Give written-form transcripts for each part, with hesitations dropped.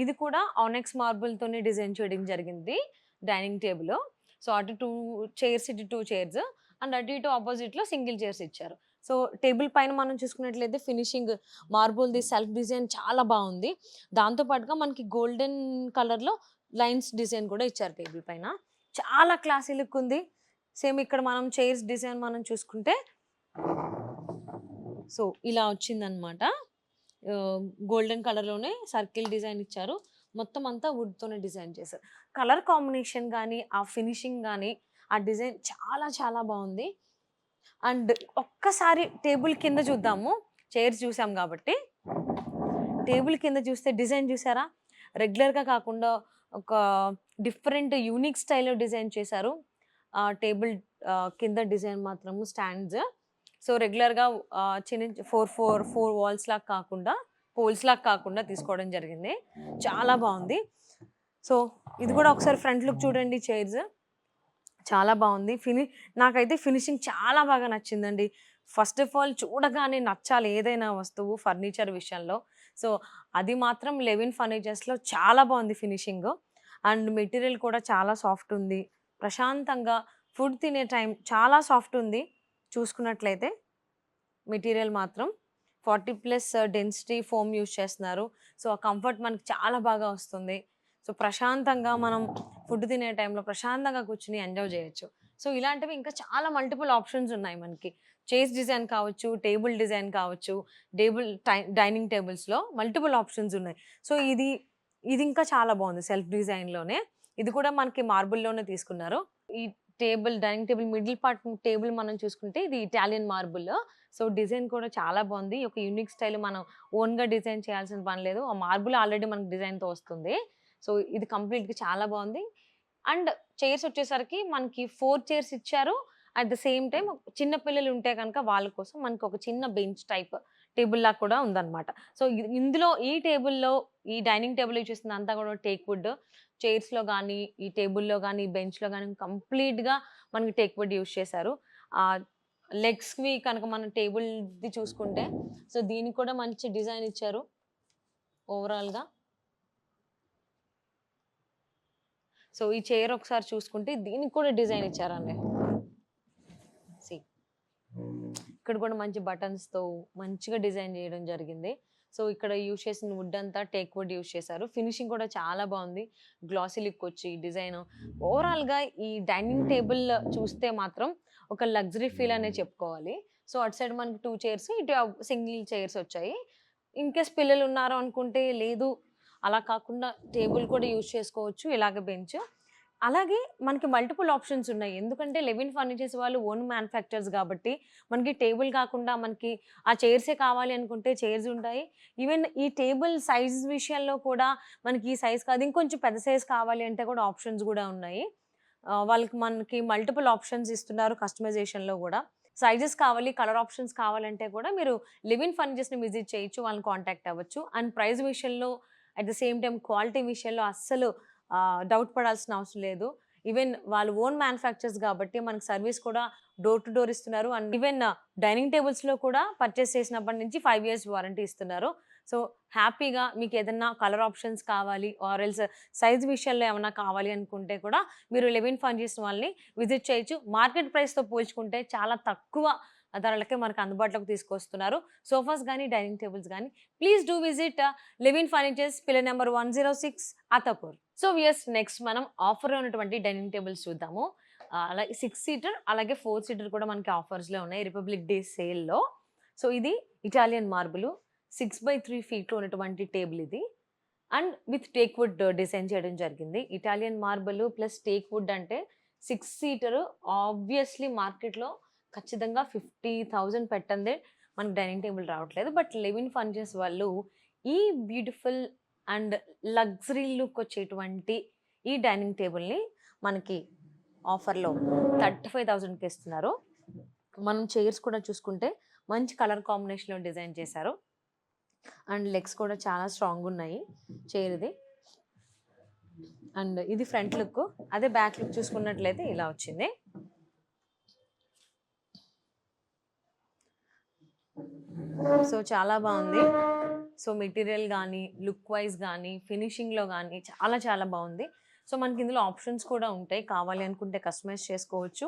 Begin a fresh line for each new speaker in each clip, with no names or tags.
ఇది కూడా ఆనెక్స్ మార్బుల్‌తోనే డిజైన్ చేయడం జరిగింది డైనింగ్ టేబుల్. సో, అటు 2 చైర్స్, ఇటు 2 చైర్స్ అండ్ అటు ఇటు అపోజిట్‌లో సింగిల్ చైర్స్ ఇచ్చారు. సో, టేబుల్ పైన మనం చూసుకున్నట్లయితే ఫినిషింగ్ మార్బుల్‌ది సెల్ఫ్ డిజైన్ చాలా బావుంది. దాంతో పాటుగా మనకి గోల్డెన్ కలర్‌లో లైన్స్ డిజైన్ కూడా ఇచ్చారు టేబుల్ పైన. చాలా క్లాసీ లుక్ ఉంది. సేమ్ ఇక్కడ మనం చైర్స్ డిజైన్ మనం చూసుకుంటే సో, ఇలా వచ్చిందనమాట. గోల్డెన్ కలర్‌లోనే సర్కిల్ డిజైన్ ఇచ్చారు. మొత్తం అంతా వుడ్‌తోనే డిజైన్ చేశారు. కలర్ కాంబినేషన్ గాని, ఆ ఫినిషింగ్ గాని, ఆ డిజైన్ చాలా చాలా బావుంది. అండ్ ఒక్కసారి టేబుల్ కింద చూద్దాము. చైర్స్ చూసాం గాబట్టి. టేబుల్ కింద చూస్తే డిజైన్ చూసారా? రెగ్యులర్‌గా కాకుండా ఒక డిఫరెంట్ యూనిక్ స్టైల్‌లో డిజైన్ చేశారు. టేబుల్ కింద డిజైన్ మాత్రము స్టాండ్స్. సో, రెగ్యులర్‌గా చిన్న 4 వాల్స్ లాగా కాకుండా, పోల్స్ లాగా కాకుండా తీసుకోవడం జరిగింది. చాలా బావుంది. సో, ఇది కూడా ఒకసారి ఫ్రంట్ లుక్ చూడండి చైర్స్. చాలా బావుంది. నాకైతే ఫినిషింగ్ చాలా బాగా నచ్చిందండి. ఫస్ట్ ఆఫ్ ఆల్ చూడగానే నచ్చాలి ఏదైనా వస్తువు ఫర్నిచర్ విషయంలో. సో, అది మాత్రం లెవిన్ ఫర్నిచర్స్‌లో చాలా బావుంది ఫినిషింగు. అండ్ మెటీరియల్ కూడా చాలా సాఫ్ట్ ఉంది. ప్రశాంతంగా ఫుడ్ తినే టైం చాలా సాఫ్ట్ ఉంది. చూసుకున్నట్లయితే మెటీరియల్ మాత్రం 40+ డెన్సిటీ ఫోమ్ యూజ్ చేస్తున్నారు. సో, ఆ కంఫర్ట్ మనకి చాలా బాగా వస్తుంది. సో, ప్రశాంతంగా మనం ఫుడ్ తినే టైంలో ప్రశాంతంగా కూర్చొని ఎంజాయ్ జేయొచ్చు. సో, ఇలాంటివి ఇంకా చాలా మల్టిపుల్ ఆప్షన్స్ ఉన్నాయి మనకి. చైర్స్ డిజైన్ కావచ్చు, టేబుల్ డిజైన్ కావచ్చు, డైనింగ్ టేబుల్స్‌లో మల్టిపుల్ ఆప్షన్స్ ఉన్నాయి. సో, ఇది ఇంకా చాలా బావుంది సెల్ఫ్ డిజైన్‌లోనే. ఇది కూడా మనకి మార్బుల్‌లోనే తీసుకున్నారు. ఈ dining table middle part table మనం చూసుకుంటే ఇది ఇటాలియన్ మార్బుల్. సో, డిజైన్ కూడా చాలా బావుంది. ఒక యూనిక్ స్టైల్ మనం ఓన్‌గా డిజైన్ చేయాల్సిన పని లేదు. ఆ మార్బుల్ ఆల్రెడీ మనకు డిజైన్‌తో వస్తుంది. సో, ఇది కంప్లీట్‌గా చాలా బావుంది. అండ్ చైర్స్ వచ్చేసరికి మనకి 4 చైర్స్ ఇచ్చారు. అట్ ద సేమ్ టైమ్ చిన్న పిల్లలు ఉంటే గనక వాళ్ళ కోసం మనకి ఒక చిన్న బెంచ్ టైప్ టేబుల్‌లాగా కూడా ఉందన్నమాట. సో, ఇందులో ఈ డైనింగ్ టేబుల్ చూసిందంతా కూడా టేక్ వుడ్. చైర్స్‌లో గానీ, ఈ టేబుల్‌లో గానీ, బెంచ్‌లో గానీ కంప్లీట్‌గా మనకి టేక్ వుడ్ యూజ్ చేశారు. ఆహ్, లెగ్స్‌వి కనుక మనం టేబుల్‌ది చూసుకుంటే సో, దీనికి కూడా మంచి డిజైన్ ఇచ్చారు ఓవరాల్‌గా. సో, ఈ చైర్ ఒకసారి చూసుకుంటే దీనికి కూడా డిజైన్ ఇచ్చారండి. సీ ఇక్కడ కూడా మంచి బటన్స్‌తో మంచిగా డిజైన్ చేయడం జరిగింది. సో, ఇక్కడ యూజ్ చేసిన వుడ్ అంతా టేక్ వుడ్ యూజ్ చేశారు. ఫినిషింగ్ కూడా చాలా బావుంది. గ్లాసీ లుక్ వచ్చి డిజైన్ ఓవరాల్‌గా ఈ డైనింగ్ టేబుల్ చూస్తే మాత్రం ఒక లగ్జరీ ఫీల్ అనే చెప్పుకోవాలి. సో, అటు సైడ్ మనకి 2 చైర్స్, ఇటు సింగిల్ చైర్స్ వచ్చాయి. ఇన్‌కేస్ పిల్లలు ఉన్నారు అనుకుంటే లేదు అలా కాకుండా టేబుల్ కూడా యూజ్ చేసుకోవచ్చు. ఇలాగ బెంచ్. అలాగే మనకి మల్టిపుల్ ఆప్షన్స్ ఉన్నాయి. ఎందుకంటే లెవిన్ ఫర్నిచర్స్ వాళ్ళు ఓన్ మ్యానుఫ్యాక్చర్స్ గాబట్టి, మనకి టేబుల్ కాకుండా మనకి ఆ చైర్సే కావాలి అనుకుంటే చైర్స్ ఉంటాయి. ఈవెన్ ఈ టేబుల్ సైజ్ విషయంలో కూడా మనకి ఈ సైజ్ కాదు ఇంకొంచెం పెద్ద సైజ్ కావాలి అంటే కూడా ఆప్షన్స్ గూడా ఉన్నాయి. మనకి మల్టిపుల్ ఆప్షన్స్ ఇస్తున్నారు కస్టమైజేషన్‌లో గూడా. సైజెస్ కావాలి, కలర్ ఆప్షన్స్ కావాలంటే కూడా మీరు లివిన్ ఫర్నిచర్స్‌ని విజిట్ చేయొచ్చు. వాళ్ళని కాంటాక్ట్ అవ్వచ్చు. అండ్ ప్రైస్ విషయంలో at the same time quality విషయంలో అస్సలు డౌట్ పడాల్సిన అవసరం లేదు. ఈవెన్ వాళ్ళు ఓన్ మ్యానుఫ్యాక్చర్స్ గాబట్టి మనకు సర్విస్ కూడా డోర్ టు డోర్ ఇస్తున్నారు. అండ్ ఈవెన్ డైనింగ్ టేబుల్స్‌లో కూడా పర్చేస్ చేసినప్పటి నుంచి 5 ఇయర్స్ వారంటీ ఇస్తున్నారు. సో, హ్యాపీగా మీకేదన్నా కలర్ ఆప్షన్స్ కావాలి ఆర్ ఎల్స్ సైజ్ విషయంలో ఏమన్నా కావాలి అనుకుంటే కూడా మీరు లెవిన్ ఫర్నిచర్స్ వాళ్ళని విజిట్ చేయొచ్చు. మార్కెట్ ప్రైస్‌తో పోల్చుకుంటే చాలా తక్కువ ధరలకే మనకు అందుబాటులోకి తీసుకొస్తున్నారు. సోఫాస్ గానీ, డైనింగ్ టేబుల్స్ గానీ please do visit Levin furnitures pillar number 106 Attapur. So, next మనం ఆఫర్‌లో ఉన్నటువంటి డైనింగ్ టేబుల్స్ చూద్దాము. అలాగే 6 సీటర్ అలాగే 4 సీటర్ కూడా మనకి ఆఫర్స్‌లో ఉన్నాయి రిపబ్లిక్ డే సేల్‌లో. సో, ఇది ఇటాలియన్ మార్బులు 6/3 ఫీట్‌లో ఉన్నటువంటి టేబుల్ ఇది. And with teak wood design చేయడం జరిగింది. Italian marble plus teak wood అంటే 6 సీటర్ ఆబ్వియస్‌లీ మార్కెట్‌లో ఖచ్చితంగా 50,000 పెట్టందే మనకు డైనింగ్ టేబుల్ రావట్లేదు. బట్ లెవిన్ ఫర్నిచర్స్ వాళ్ళు ఈ బ్యూటిఫుల్ అండ్ లగ్జరీ లుక్ వచ్చేటువంటి ఈ డైనింగ్ టేబుల్‌ని మనకి ఆఫర్‌లో 35,000కి ఇస్తున్నారు. మనం చైర్స్ కూడా చూసుకుంటే మంచి కలర్ కాంబినేషన్‌లో డిజైన్ చేశారు. అండ్ లెగ్స్ కూడా చాలా స్ట్రాంగున్నాయి చైర్‌ది. అండ్ ఇది ఫ్రంట్ లుక్. అదే బ్యాక్ లుక్ చూసుకున్నట్లయితే ఇలా వచ్చింది. సో, చాలా బావుంది. సో మెటీరియల్ గానీ, లుక్ వైస్ గానీ, ఫినిషింగ్‌లో గానీ చాలా చాలా బావుంది. సో మనకి ఇందులో ఆప్షన్స్ కూడా ఉంటాయి. కావాలి అనుకుంటే కస్టమైజ్ చేసుకోవచ్చు.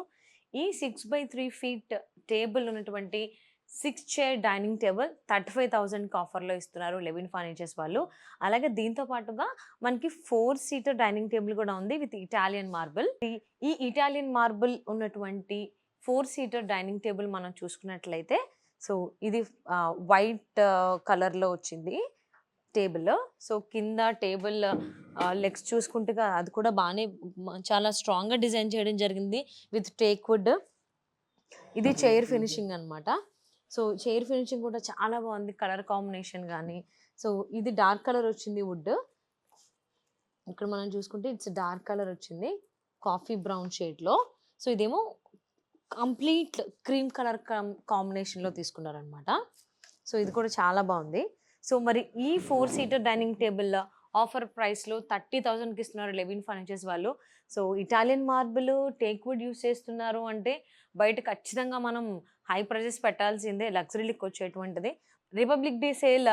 ఈ 6/3 ఫీట్ టేబుల్ ఉన్నటువంటి 6 చైర్ డైనింగ్ టేబుల్ 35,000కి ఆఫర్‌లో ఇస్తున్నారు లెవిన్ ఫర్నిచర్స్ వాళ్ళు. అలాగే దీంతో పాటుగా మనకి 4 సీటర్ డైనింగ్ టేబుల్ కూడా ఉంది విత్ ఇటాలియన్ మార్బుల్. ఈ ఇటాలియన్ మార్బుల్ ఉన్నటువంటి 4 సీటర్ డైనింగ్ టేబుల్ మనం చూసుకున్నట్లయితే సో ఇది వైట్ కలర్‌లో వచ్చింది టేబుల్. సో కింద టేబుల్ లెగ్స్ చూసుకుంటే అది కూడా బానే చాలా స్ట్రాంగ్‌గా డిజైన్ చేయడం జరిగింది విత్ టేక్ వుడ్. ఇది చైర్ ఫినిషింగ్ అన్నమాట. సో చైర్ ఫినిషింగ్ కూడా చాలా బాగుంది. కలర్ కాంబినేషన్ గానీ, సో ఇది డార్క్ కలర్ వచ్చింది వుడ్. ఇక్కడ మనం చూసుకుంటే ఇట్స్ డార్క్ కలర్ వచ్చింది. కాఫీ బ్రౌన్ షేడ్‌లో. సో ఇదేమో కంప్లీట్ క్రీమ్ కలర్ కాంబినేషన్‌లో తీసుకున్నారనమాట. సో ఇది కూడా చాలా బాగుంది. సో మరి ఈ 4 సీటర్ డైనింగ్ టేబుల్ ఆఫర్ ప్రైస్‌లో 30,000కి ఇస్తున్నారు లెవిన్ ఫర్నిచర్స్ వాళ్ళు. So Italian marble, teak wood use చేస్తున్నారు అంటే బయట ఖచ్చితంగా మనం హై ప్రైజెస్ పెట్టాల్సిందే లగ్జరీ లుక్ వచ్చేటువంటిది. రిపబ్లిక్ డే సేల్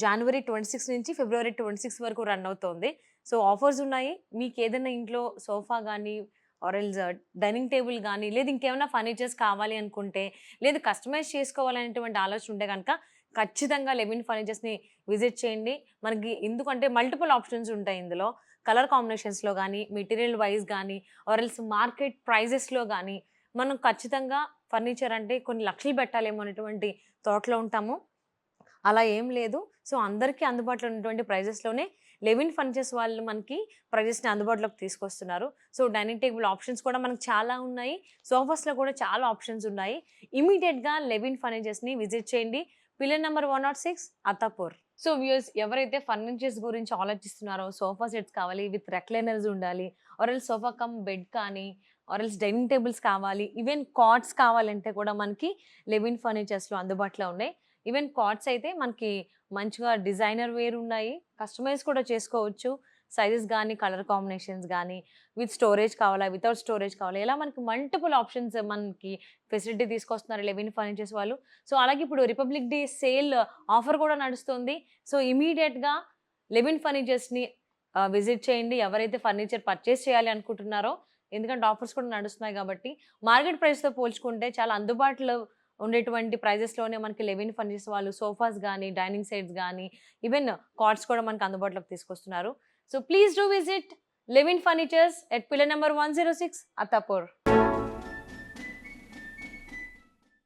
జనవరి 26 నుంచి ఫిబ్రవరి 26 వరకు రన్ అవుతోంది. సో ఆఫర్స్ ఉన్నాయి. మీకేదైనా ఇంట్లో సోఫా గానీ ఆర్ ఎల్స్ డైనింగ్ టేబుల్ గానీ, లేదు ఇంకేమైనా ఫర్నిచర్స్ కావాలి అనుకుంటే, లేదు కస్టమైజ్ చేసుకోవాలనేటువంటి ఆలోచన ఉంటే గనక ఖచ్చితంగా లెవిన్ ఫర్నిచర్స్‌ని విజిట్ చేయండి. మనకి ఎందుకంటే మల్టిపుల్ ఆప్షన్స్ ఉంటాయి ఇందులో. కలర్ కాంబినేషన్స్‌లో గానీ, మెటీరియల్ వైస్ గానీ, ఆర్ ఎల్స్ మార్కెట్ ప్రైజెస్‌లో గానీ, మనం ఖచ్చితంగా ఫర్నిచర్ అంటే కొన్ని లక్షలు పెట్టాలేమో అనేటువంటి థాట్‌లో ఉంటాము. అలా ఏం లేదు. సో అందరికీ అందుబాటులో ఉన్నటువంటి ప్రైజెస్‌లోనే లెవిన్ ఫర్నిచర్స్ వాళ్ళు మనకి ప్రైజెస్‌ని అందుబాటులోకి తీసుకొస్తున్నారు. సో డైనింగ్ టేబుల్ ఆప్షన్స్ కూడా మనకు చాలా ఉన్నాయి. సోఫాస్‌లో కూడా చాలా ఆప్షన్స్ ఉన్నాయి. ఇమ్మీడియేట్‌గా లెవిన్ ఫర్నిచర్స్‌ని విజిట్ చేయండి. Pillar number 106 Attapur. So viewers ఎవరైతే ఫర్నిచర్స్ గురించి ఆలోచిస్తున్నారో సోఫా సెట్స్ కావాలి విత్ రెక్లైనర్స్ ఉండాలి. Or else sofa cum bed కానీ, ఆర్ ఎల్స్ డైనింగ్ టేబుల్స్ కావాలి. ఈవెన్ కాట్స్ కావాలంటే కూడా మనకి లెవిన్ ఫర్నిచర్స్‌లో అందుబాటులో ఉన్నాయి. ఈవెన్ కాట్స్ అయితే మనకి మంచిగా డిజైనర్ వేర్ ఉన్నాయి. కస్టమైజ్ కూడా చేసుకోవచ్చు. సైజెస్ గానీ, కలర్ కాంబినేషన్స్ గానీ, విత్ స్టోరేజ్ కావాలా, వితౌట్ స్టోరేజ్ కావాలా, ఇలా మనకి మల్టిపుల్ ఆప్షన్స్ మనకి ఫెసిలిటీ తీసుకొస్తున్నారు లెవిన్ ఫర్నిచర్స్ వాళ్ళు. సో అలాగే ఇప్పుడు రిపబ్లిక్ డే సేల్ ఆఫర్ కూడా నడుస్తుంది. సో ఇమ్మీడియేట్‌గా లెవిన్ ఫర్నిచర్స్‌ని విజిట్ చేయండి. ఎవరైతే ఫర్నిచర్ పర్చేస్ చేయాలి అనుకుంటున్నారో, ఎందుకంటే ఆఫర్స్ కూడా నడుస్తున్నాయి కాబట్టి, మార్కెట్ ప్రైస్‌తో పోల్చుకుంటే చాలా అందుబాటులో ఉండేటువంటి ప్రైజెస్‌లోనే మనకి లెవిన్ ఫర్నిచర్స్ వాళ్ళు సోఫాస్ గానీ, డైనింగ్ సెట్స్ గానీ, ఈవెన్ కాట్స్ కూడా మనకు అందుబాటులోకి తీసుకొస్తున్నారు. So please do visit Levin furnitures at pillar number 106 Attapur.